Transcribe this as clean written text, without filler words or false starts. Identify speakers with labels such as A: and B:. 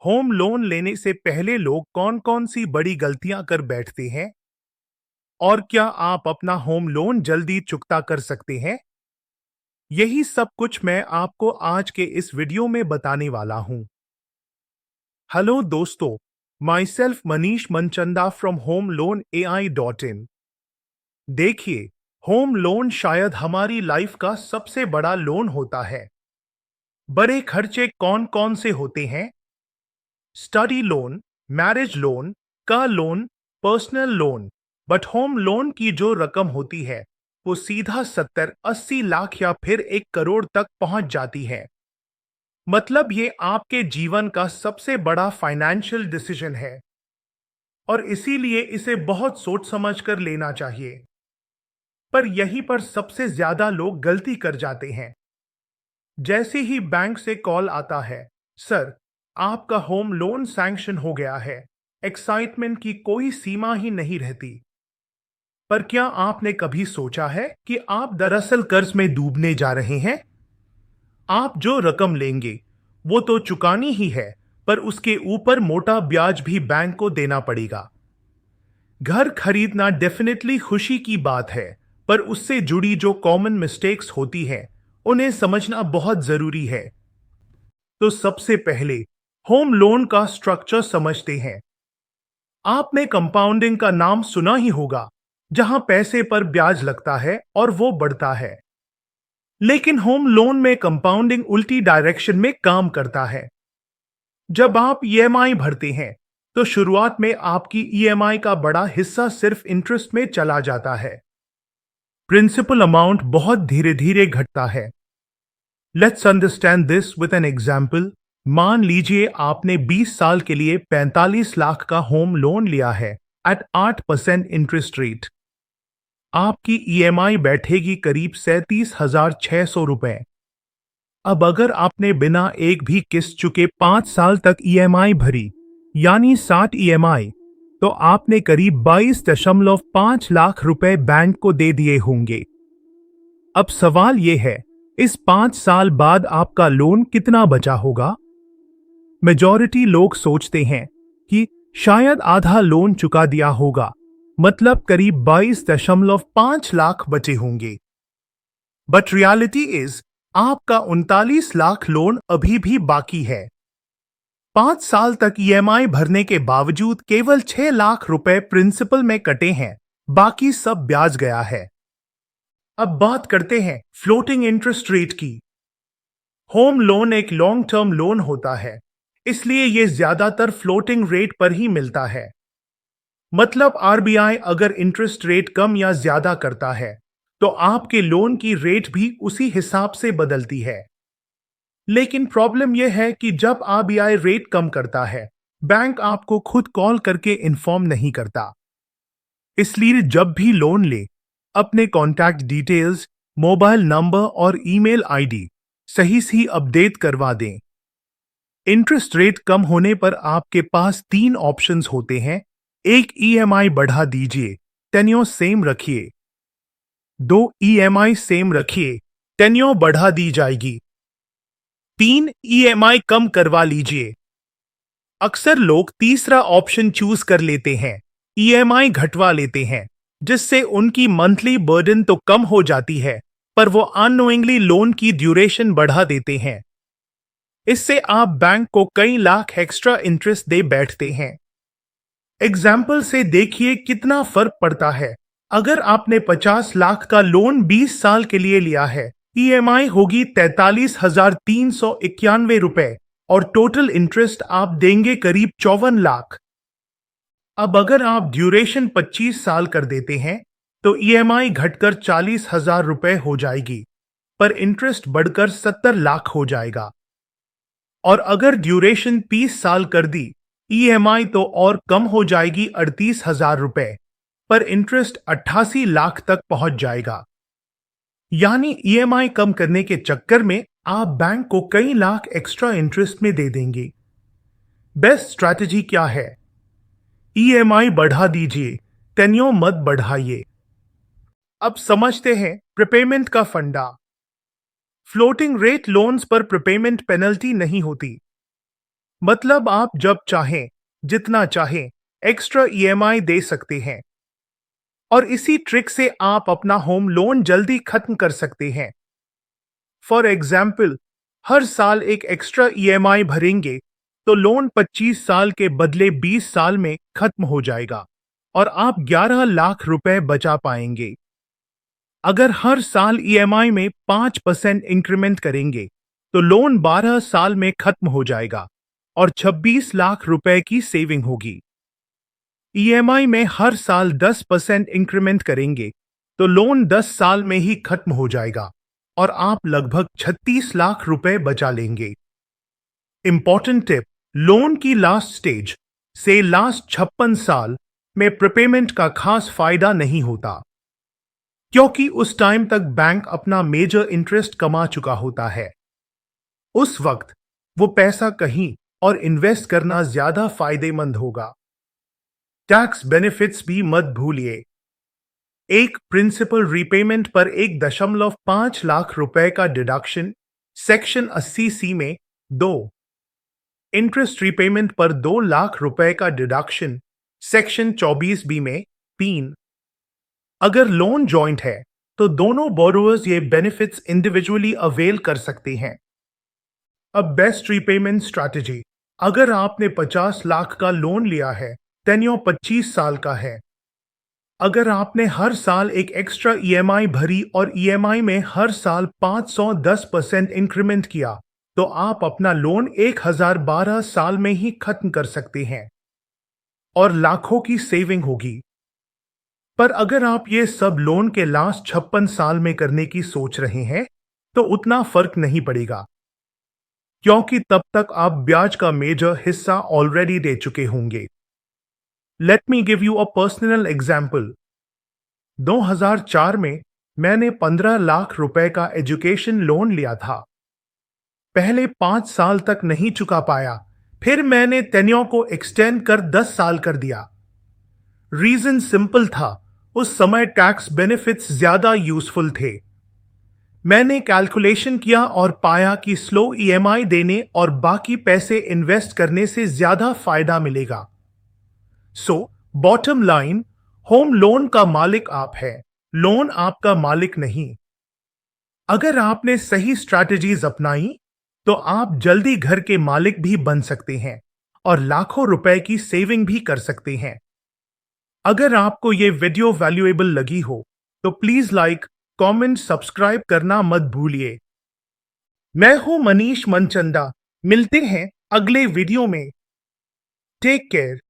A: Home loan लेने से पहले लोग कौन-कौन सी बड़ी गलतियां कर बैठते हैं और क्या आप अपना होम लोन जल्दी चुकता कर सकते हैं? यही सब कुछ मैं आपको आज के इस वीडियो में बताने वाला हूं। हेलो दोस्तों, my self Manish Manchanda from home loan AI.in। देखिए, होम लोन शायद हमारी लाइफ का सबसे बड़ा लोन होता है। बड़े खर्चे कौन-कौन से होते हैं? Study loan, marriage loan, car loan, personal loan. But home loan की जो रकम होती है वो सीधा 70-80 लाख या फिर 1 करोड़ तक पहुंच जाती है। मतलब ये आपके जीवन का सबसे बड़ा फाइनेंशियल डिसीजन है और इसीलिए इसे बहुत सोच समझ कर लेना चाहिए। पर यहीं पर सबसे ज्यादा लोग गलती कर जाते हैं। जैसे ही बैंक से कॉल आता है, सर आपका होम लोन सैंक्शन हो गया है, एक्साइटमेंट की कोई सीमा ही नहीं रहती। पर क्या आपने कभी सोचा है कि आप दरअसल कर्ज में डूबने जा रहे हैं? आप जो रकम लेंगे वो तो चुकानी ही है, पर उसके ऊपर मोटा ब्याज भी बैंक को देना पड़ेगा। घर खरीदना डेफिनेटली खुशी की बात है, पर उससे जुड़ी जो कॉमन मिस्टेक्स होती हैं उन्हें समझना बहुत जरूरी है। तो सबसे पहले होम लोन का स्ट्रक्चर समझते हैं। आपने कंपाउंडिंग का नाम सुना ही होगा, जहां पैसे पर ब्याज लगता है और वो बढ़ता है। लेकिन होम लोन में कंपाउंडिंग उल्टी डायरेक्शन में काम करता है। जब आप EMI भरते हैं तो शुरुआत में आपकी EMI का बड़ा हिस्सा सिर्फ इंटरेस्ट में चला जाता है। प्रिंसिपल अमाउंट बहुत धीरे धीरे घटता है। Let's understand this with an example. मान लीजिए आपने 20 साल के लिए 45 लाख का होम लोन लिया है एट 8% इंटरेस्ट रेट। आपकी EMI बैठेगी करीब 37,600 रुपए। अब अगर आपने बिना एक भी किस्त चुके 5 साल तक EMI भरी, यानी 60 EMI, तो आपने करीब 22.5 लाख रुपए बैंक को दे दिए होंगे। अब सवाल यह है, इस 5 साल बाद आपका लोन कितना बचा होगा? मेजॉरिटी लोग सोचते हैं कि शायद आधा लोन चुका दिया होगा, मतलब करीब 22.5 लाख बचे होंगे। बट रियलिटी इज आपका 39 लाख लोन अभी भी बाकी है। 5 साल तक EMI भरने के बावजूद केवल 6 लाख रुपए प्रिंसिपल में कटे हैं, बाकी सब ब्याज गया है। अब बात करते हैं फ्लोटिंग इंटरेस्ट रेट की। होम लोन एक लॉन्ग टर्म लोन होता है, इसलिए यह ज्यादातर फ्लोटिंग रेट पर ही मिलता है। मतलब RBI अगर इंटरेस्ट रेट कम या ज्यादा करता है तो आपके लोन की रेट भी उसी हिसाब से बदलती है। लेकिन प्रॉब्लम यह है कि जब RBI रेट कम करता है, बैंक आपको खुद कॉल करके इन्फॉर्म नहीं करता। इसलिए जब भी लोन ले, अपने कॉन्टैक्ट डिटेल्स, मोबाइल नंबर और ईमेल आईडी सही से अपडेट करवा दें। इंटरेस्ट रेट कम होने पर आपके पास 3 ऑप्शंस होते हैं। एक, EMI बढ़ा दीजिए, टेन्योर सेम रखिए। 2, EMI सेम रखिए, टेन्योर बढ़ा दी जाएगी। 3, EMI कम करवा लीजिए। अक्सर लोग तीसरा ऑप्शन चूज कर लेते हैं, EMI घटवा लेते हैं, जिससे उनकी मंथली बर्डन तो कम हो जाती है, पर वो अननोइंगली लोन की ड्यूरेशन बढ़ा देते हैं। इससे आप बैंक को कई लाख एक्स्ट्रा इंटरेस्ट दे बैठते हैं। एग्जाम्पल से देखिए कितना फर्क पड़ता है। अगर आपने 50 लाख का लोन 20 साल के लिए लिया है, EMI होगी 43,391 रुपए और टोटल इंटरेस्ट आप देंगे करीब 54 लाख। अब अगर आप ड्यूरेशन 25 साल कर देते हैं तो EMI घटकर 40,000 रुपए हो जाएगी, पर इंटरेस्ट बढ़कर 70 लाख हो जाएगा। और अगर ड्यूरेशन 30 साल कर दी, EMI तो और कम हो जाएगी 38,000 रुपए, पर इंटरेस्ट 88 लाख तक पहुंच जाएगा। यानी EMI कम करने के चक्कर में आप बैंक को कई लाख एक्स्ट्रा इंटरेस्ट में दे देंगे। बेस्ट स्ट्रैटेजी क्या है? EMI बढ़ा दीजिए, टेन्योर मत बढ़ाइए। अब समझते हैं प्रीपेमेंट का फंडा। फ्लोटिंग रेट लोन्स पर प्रीपेमेंट पेनल्टी नहीं होती। मतलब आप जब चाहें, जितना चाहें, एक्स्ट्रा ईएमआई दे सकते हैं और इसी ट्रिक से आप अपना होम लोन जल्दी खत्म कर सकते हैं। फॉर एग्जाम्पल, हर साल एक एक्स्ट्रा ईएमआई भरेंगे तो लोन 25 साल के बदले 20 साल में खत्म हो जाएगा और आप 11 लाख रुपए बचा पाएंगे। अगर हर साल ईएमआई में 5% इंक्रीमेंट करेंगे तो लोन 12 साल में खत्म हो जाएगा और 26 लाख रुपए की सेविंग होगी। ईएमआई में हर साल 10% इंक्रीमेंट करेंगे तो लोन 10 साल में ही खत्म हो जाएगा और आप लगभग 36 लाख रुपए बचा लेंगे। इंपॉर्टेंट टिप, लोन की लास्ट स्टेज से लास्ट 56 साल में प्रीपेमेंट का खास फायदा नहीं होता, क्योंकि उस टाइम तक बैंक अपना मेजर इंटरेस्ट कमा चुका होता है। उस वक्त वो पैसा कहीं और इन्वेस्ट करना ज्यादा फायदेमंद होगा। टैक्स बेनिफिट्स भी मत भूलिए। एक प्रिंसिपल रीपेमेंट पर 1.5 लाख रुपए का डिडक्शन सेक्शन 80C में, 2 इंटरेस्ट रीपेमेंट पर 2 लाख रुपए का डिडक्शन सेक्शन 24B में, 3 अगर लोन जॉइंट है तो दोनों बोरोवर्स ये बेनिफिट्स इंडिविजुअली अवेल कर सकते हैं। अब बेस्ट रीपेमेंट स्ट्रैटेजी, अगर आपने 50 लाख का लोन लिया है, टेन्योर 25 साल का है। अगर आपने हर साल एक एक्स्ट्रा ईएमआई भरी और ईएमआई में हर साल 510% इंक्रीमेंट किया तो आप अपना लोन 1012 साल में ही खत्म कर सकते हैं और लाखों की सेविंग होगी। पर अगर आप ये सब लोन के लास्ट 56 साल में करने की सोच रहे हैं तो उतना फर्क नहीं पड़ेगा, क्योंकि तब तक आप ब्याज का मेजर हिस्सा ऑलरेडी दे चुके होंगे। Let me give you a personal example. 2004 में मैंने 15 लाख रुपए का एजुकेशन लोन लिया था। पहले 5 साल तक नहीं चुका पाया, फिर मैंने टेन्योर को एक्सटेंड कर 10 साल कर दिया। रीजन सिंपल था, उस समय टैक्स बेनिफिट्स ज्यादा यूजफुल थे। मैंने कैलकुलेशन किया और पाया कि स्लो ईएमआई देने और बाकी पैसे इन्वेस्ट करने से ज्यादा फायदा मिलेगा। So bottom line, home loan का मालिक आप हैं, लोन आपका मालिक नहीं। अगर आपने सही स्ट्रैटेजीज अपनाई तो आप जल्दी घर के मालिक भी बन सकते हैं और लाखों रुपए की सेविंग भी कर सकते हैं। अगर आपको ये वीडियो वैल्यूएबल लगी हो तो प्लीज लाइक, कमेंट, सब्सक्राइब करना मत भूलिए। मैं हूं मनीष मनचंदा, मिलते हैं अगले वीडियो में। Take care.